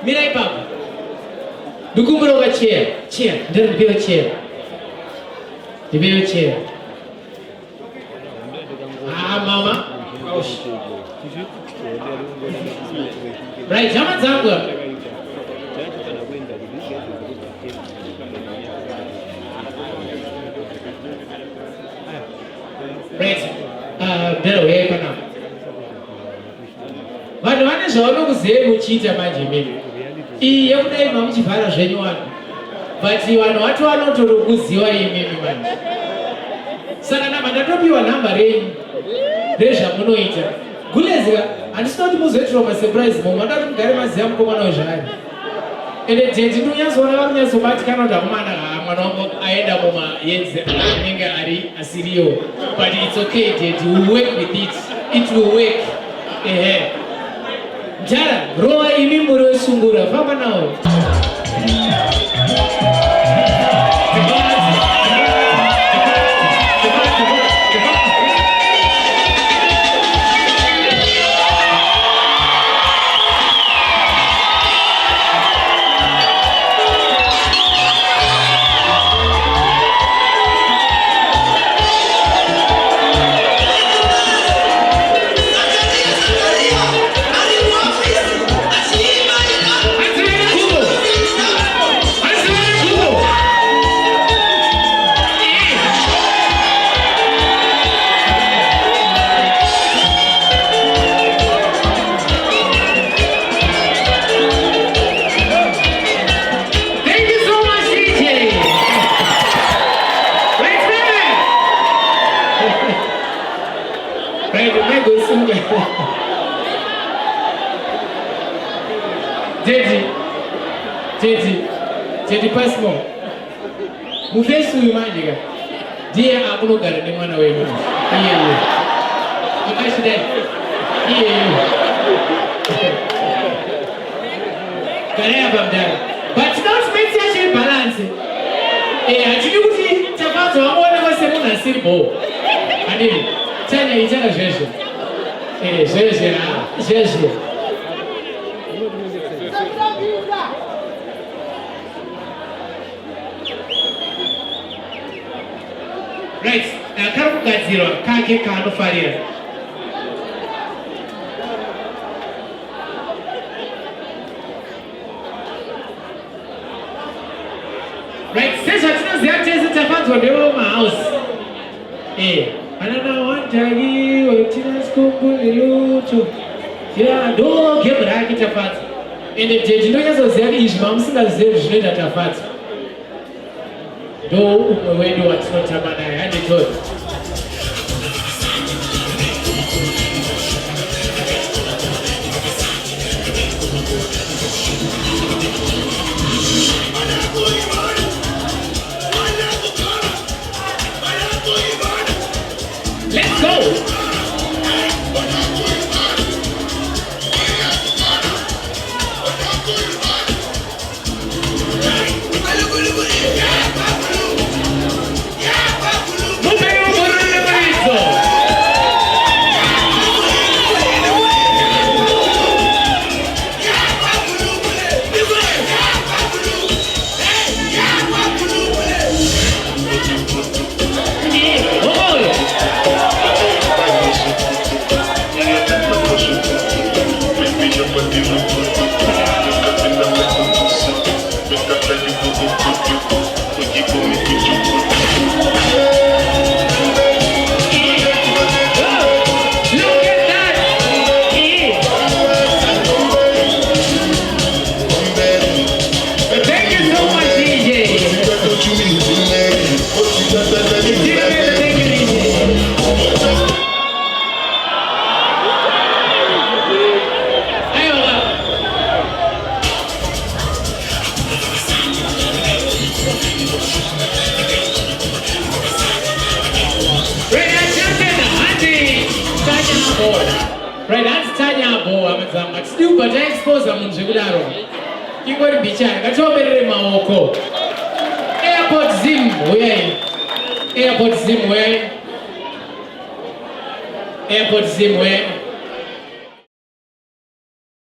Mirai Papa. Do you go over chair? Chair. Don't be a chair. The be chair. Ah, Mama. Right, Jama Zambua. Right, better way for now. But one is all of them who cheat a magic. He young day, Mamma Chivara, genuine. But you are not one to lose your man. Sana, but I drop you a number, there's a monoiter. Gulezga, and it's not the from a surprise moment. I don't carry myself come on. And it takes 2 years or one so much cannot have man. I end up on my yes, Ari, a Sirio. But it's okay, it will work with it. It will work. Jara, Roa Imimuro Sungura, Papa now. Teddy pass more. Mufes to remind you. Dear Abuno got the one away. Here you. I should here you. Can I have that? But not make such a balance. I do see Tafadzwa one of us a simple. I mean, Tanya is a gesture. Gesture. Right, now come back zero, can't get card of fire. Right, since I think they are chasing Tafadzwa, they were my house. I don't know what Jagi or Tina's Kuku. Yeah, don't get back at Tafadzwa. And the judge knows that his mom's not there at Tafadzwa. Do when you what's not a man, I had it good. Let's go! Right, that's Tanya Bo, I'm still but I expose them in Zimbabuwe. You got to be chatting. That's all better in Maoko. Airport ZimWeddings. Airport ZimWeddings. Airport ZimWeddings.